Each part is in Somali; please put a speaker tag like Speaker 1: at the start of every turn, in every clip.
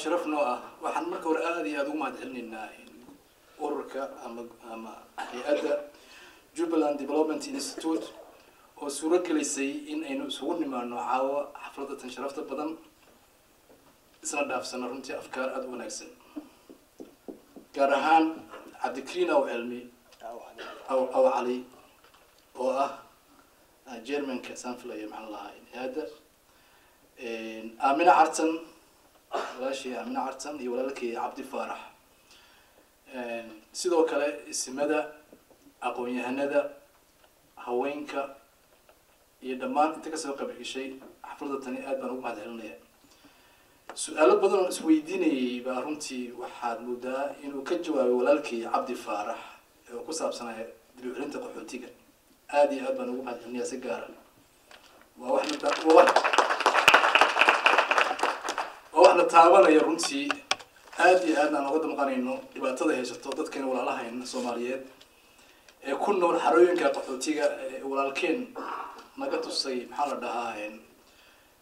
Speaker 1: شرف نوعه وحن مركب ورقادي أدو ما تحلنينا أوركا أما هيئة جوبلاند ديفلوبمنت انستيتوت وسورة كليسي إن أنو سورني ما نوعاوة حفلة شرفت بدن سنة داف سنة رنتي أفكار أدو نكسن كارهان عبدكرين أو علمي أو علي أو جيرمان كسان فلاي مع الله هذا آمنة عرتن ولا شيء آمنة عرتن يقول لك عبد فرح سيدو كلا اسمه أقوى هندا هوينك يدمان أنت كسر قبل شيء حفظة تاني أدبر وما دهلنا سؤال بدون سويديني بارنتي وحد مدا إنه كجوا ولا لك عبد فرح وكسب سنة دلوقتي قحوتيك آدي أدبر وما دهلنا سجارة وإحنا تعبنا يا رنتي آدي أدنى نقدر مقارنة يبقى تضحي شطوطات كانوا ولا لها إن الصوماليات كنا الحروين كقحوتيك ولا الكين نقدر تصي محل ده إن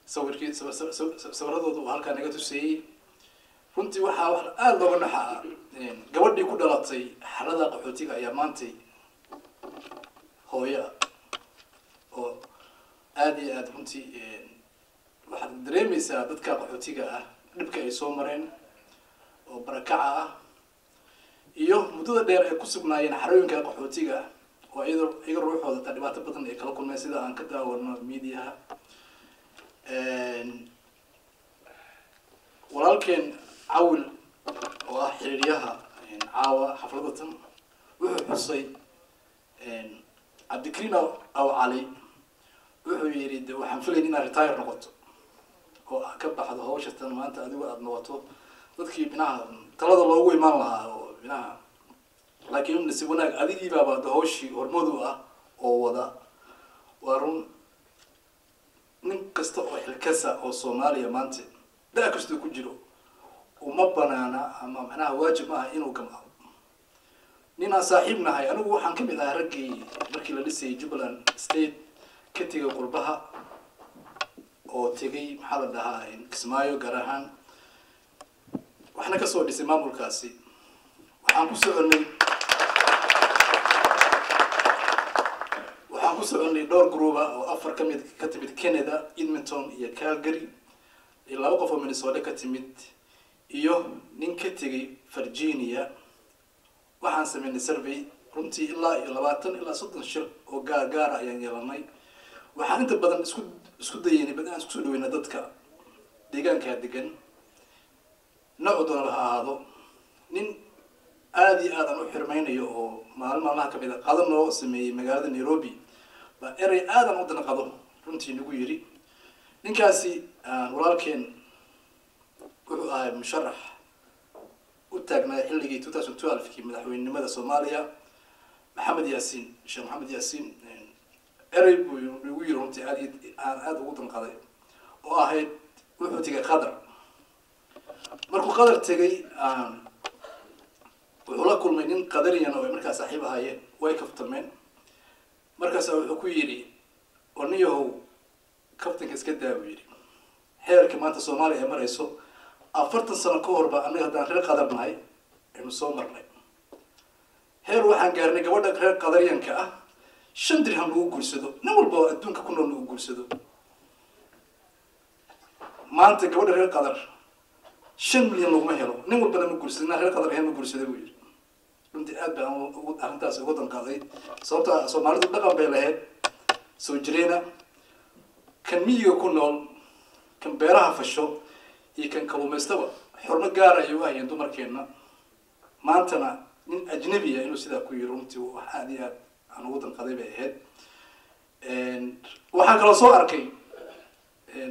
Speaker 1: صوركي صورته وهالك نقدر تصي رنتي وحنا آد لو نحا جودي كده لطي حردا قحوتيك يا مانتي هويا أو آدي أد رنتي waxaad dareemaysaa dadka qaxootiga ah dhibka ay soo mareen oo barakaca ah iyo muddada dheer ay ku sugnaayeen xarooyinka qaxootiga oo iyaga ruuxooda dhibaato badan ay kala kulmeen sida aan ka daawano media walaalkeen caawil oo ah xiriiryaha caawa xafladatan wuxuu xusay Cabdikariin aw cali wuxuu yiri waxaan filayn inaan retire noqoto oo ka baxdo hawsha tan maanta adigu aad noqoto dadkii binaha talada loogu iman lahaa oo binaha laakiin si wanaag adigii baa hawshii hormadu ah oo wada warun nin kasta oo xilkasa oo Soomaaliya maanta daa kasto ku jiro uma banaana ama macnaha waajib ah inuu gamo nina saaxiibnahay anigu waxaan ka mid ahaa raggii markii la dhisay Jubaland State katiga qurbaha oo tagay maxaa la dhahaa Kismaayo garahan waxna ka soo dhisay maamulkaasi waxaan ku soconay dhowr group oo afar ka mid ka timid Canada Edmonton iyo Calgary iyo laba qof oo Minnesota ka timid iyo nin ka tagay Virginia waxaan sameynay survey runtii ilaa 20 ilaa 30 shir oo gaar ayaan yeelanay waxaan inta badan isku dayeenay badan isku soo dhaweynaa dadka deegaanka degan nooc doon la ahaado nin aad iyo aad u xirmaynayo oo maalmaha kamid ah qadan loo sameeyay magaalada Nairobi ba eray aad u dan qado runtii nagu yiri ninkaasi walaalkeen wuxuu ahaa musharax u taagnaa xilligii 2012 kii madaxweynenimada Soomaaliya Sheekh Maxamed Yaasiin eray buu ugu yiri runtii aad ugu dan qaday oo ahayd wuxuu tagay qadar markuu qadar tagay wuxuu la kulmay nin qadariyan oo markaa saaxiib ahaayeen way kaftameen markaas wuxuu ku yiri oniyow kaftanka iska daawo yiri heerka maanta Soomaaliya ay marayso 40 sano ka hor ba anaga hadaan reer qadarnahay inuu soo marnay heer waxaan gaarnay gabadha reer qadariyanka ah 5 dirham lagu guursado nin walba adduunka ku nool lagu guursado maanta gabadha reer qadar 5 milyan lagu ma helo nin walba ma guursado reer qadar ma guursado buu yiri runtii aad baan ugu arintaas ugu dan qaaday sababta Soomaalidu dhaqan bay lahayd soo jireena kan miyiga ku nool kan beeraha fasho iyo kan kalluumaystaba xurmo gaar ah ayuu ahayn dumarkeena maantana nin ajnabi ah inuu sidaa ku yiri runtii wax aad iyo aad aan ugu dan qaaday bay ahayd waxaan kala soo arkay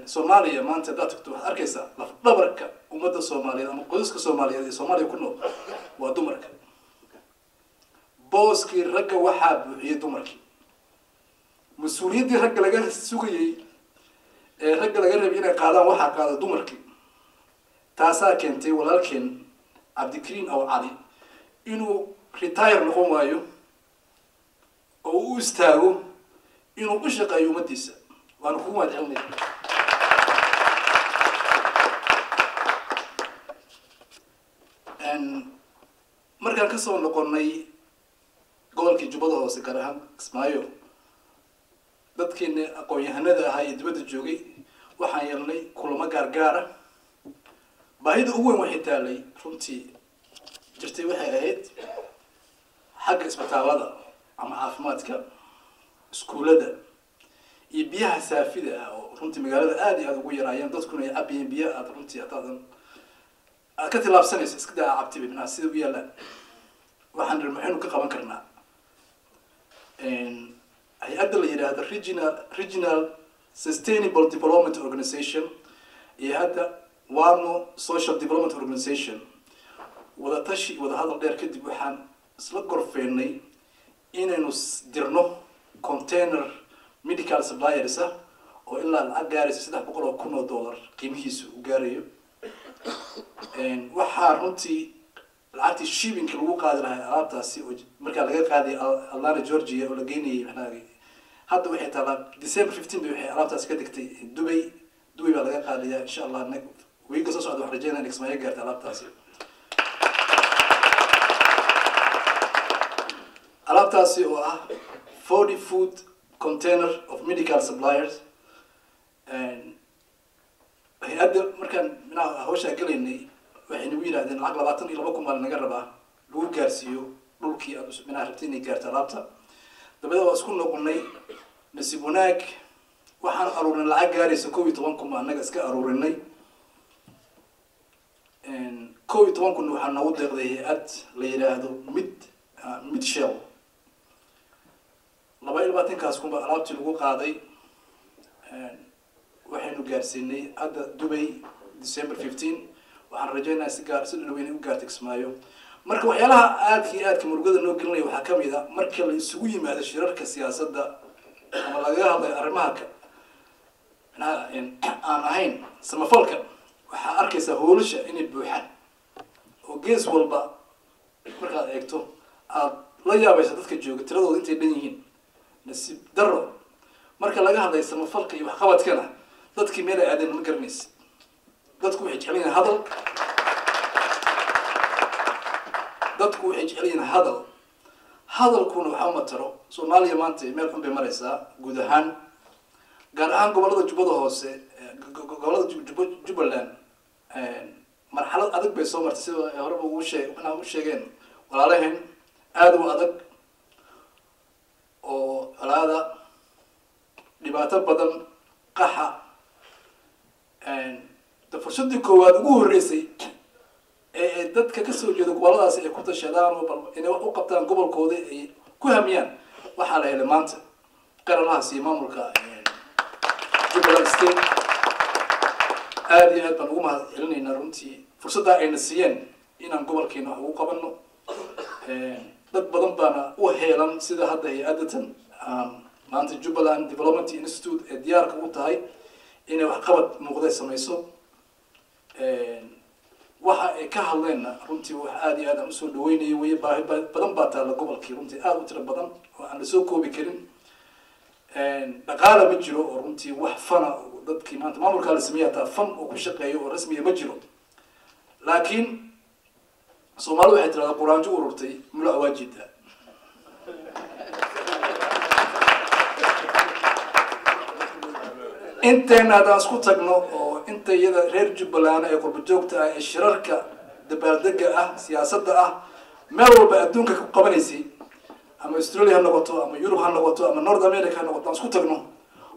Speaker 1: Soomaaliya maanta dadku wax arkaysa laf dhabarka ummadda Soomaaliyeed ama qoyska Soomaaliyeed ee Soomaaliya ku nool waa dumarka booskii ragga waxa buuxiyay dumarkii mas'uuliyadii ragga laga sugayay ee ragga laga rabay inay qaadaan waxa qaada dumarkii taasaa keentay walaalkeen Cabdikariin aw cali inuu retire noqon waayo oo uu istaago inuu u shaqeeyo umadiisa waan ku wada helnay markaan kasoo noqonay gobolkii jubbada hoose gaar ahaan kismaayo dadkeena aqoon-yahanada ahaa ee dibadda joogay waxaan yeelnay kulamo gaargaara baahida ugu weyn waxay taalay runtii jirtay waxay ahayd xagga isbitaalada ama caafimaadka iskuulada iyo biyaha saafida ah oo runtii magaalada aad iyo aad ugu yaraayeen dadkuna ay cabayeen biyo aad runtii ataadan aad ka tilaabsanayso iska daa cabtiba minaa sida u yaalaan waxaan rir maxaynu ka qaban karnaa hay-adda la yidhaahdo regional sustainable development organization iyo hadda wano social development organization wadatashi wadahadal dheer kadib waxaan isla gorfeynay inaynu dirno container medical suppliers ah oo ilaa lacag gaaraysa $300,000 qiimihiisu u gaarayo waxaa runtii lacagtii shippingka lagu qaadi lahaa alaabtaasi oo markaa laga qaaday Atlanta Georgia oo la geynayay maxnaagay hadda waxay taala December 15 bay waxay alaabtaasi ka degtay Dubai baa laga qaadayaa insha Allah week soo socda waxaan rajaynayaa in Kismaayo gaarto alaabtaasi alaabtaasi oo ah 40 food container of medical suppliers and hay-adda markaan minaa hawshaa galaynay waxay nagu yidhahdeen lacag 22 maalin naga rabaa lagu gaarsiiyo dhulkii aad minaa rabtay inay gaarto alaabta dabadeed waa isku noqonay nasiib wanaag waxaan aruurinay lacag gaaraysa 11 annaga iska aruurinay 11 waxaa nagu deeqday hay-ad la yidhaahdo mid shell 22 kunba alaabtii lagu qaaday waxaynu gaarsiinay hadda Dubai December 15 waxaan rajaynayaa si gaar si dhow inay u gaarto Kismaayo marka waxyaalaha aadka murugada noo gelinaya waxaa kamid ah marka la isugu yimaado shirarka siyaasadda ama laga hadlayo arrimaha aan ahayn samafalka waxaa arkaysaa hoolasha inay buuxaan oo gees walba markaad eegto aad la yaabaysa dadka jooga tiradooda intay dhan yihiin nasiib daro marka laga hadlayo samafalka iyo waxqabadkana dadkii meel ay aadeen ma garanaysa dadku waxay jecel yihiin hadal hadalkuna waxaa mataro Soomaaliya maanta meel xun bay maraysaa guud ahaan gaar ahaan gobolada jubbada hoose gobolada Jubbaland marxalad adag bay soo martay sida horeba ugu sheegeen walaalaheen aad u adag oo alaada dhibaato badan qaxa fursadii koowaad ugu horeysay ee dadka ka soo jeeda goboladaas ay ku tashadaan oo inay wax u qabtaan gobolkooda ay ku hamiyaan waxaa la helay maanta qaralahaas iyo maamulka Jubbaland State aad iyo aad baan ugu mahadcelinaynaa runtii fursadda ayna siiyeen inaan gobolkeena wax ugu qabanno dad badan baana u heelan sida hadda hay-adatan maanta Jubbaland Development Institute ee diyaarka u tahay inay wax qabad muuqda samayso waxa ay ka hadlayna runtii wax aad iyo aad aan soo dhaweynayay way baahi badan baa taala gobolkii runtii aad u tiro badan oo aan la soo koobi karin dhaqaale ma jiro oo runtii wax fana dadkii maanta maamulka la sameeyaa taa fan oo ku shaqeeyo oo rasmi ma jiro laakiin Soomaalidu waxay tiraahdaa quraanjo ururtay mula waajida inteena hadaan isku tagno oo inta iyada reer Jubbaland ay qurbo joogta ah ee shirarka dabaaldega ah siyaasadda ah meel walba adduunka ka qabanaysay ama Australia ha noqoto ama Europe ha noqoto ama North America ha noqoto isku tagno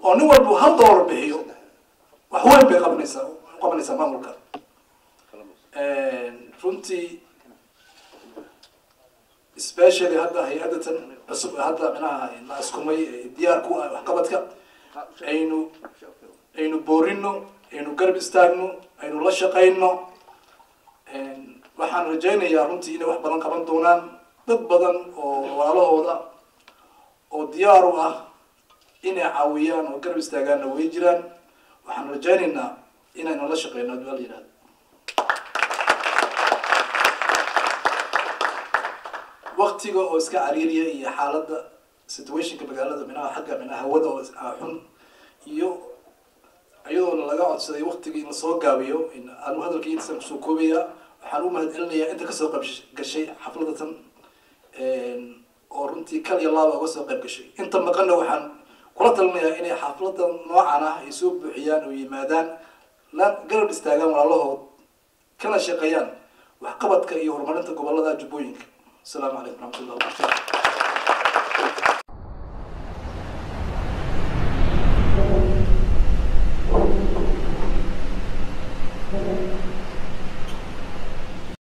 Speaker 1: oo nin walba $1 bixiyo wax weyn bay qabanaysaa maamulka runtii especially hadda hay-adatan cusub hadda minaha la iskumay diyaar ku ah waxqabadka aynu boorino aynu garab istaagno aynu la shaqayno waxaan rajaynayaa runtii inay wax badan qaban doonaan dad badan oo walaalahooda oo diyaar u ah inay caawiyaan oo garab istaagaan way jiraan waxaan rajaynaynaa inaynu la shaqayno dad yiraahdo waqtiga oo iska cariiriya iyo xaaladda situationka magaalada minaha xagga minaha hawada oo xun iyo ayadoo laga codsaday waqtiga in la soo gaabiyo in aanu hadalkii insan kusoo koobaya waxaan u mahadcelinayaa inta kasoo qayb gashay xafladatan oo runtii kal iyo laaba uga soo qayb gashay inta maqanna waxaan kula talinayaa inay xafladan noocan ah ay soo buuxiyaan oo yimaadaan la garab istaagaan walaalahood kana shaqeeyaan waxqabadka iyo horumarinta gobolada Jubbooyinka. Assalaamu calaykum warahmatullahi wabarakatuh.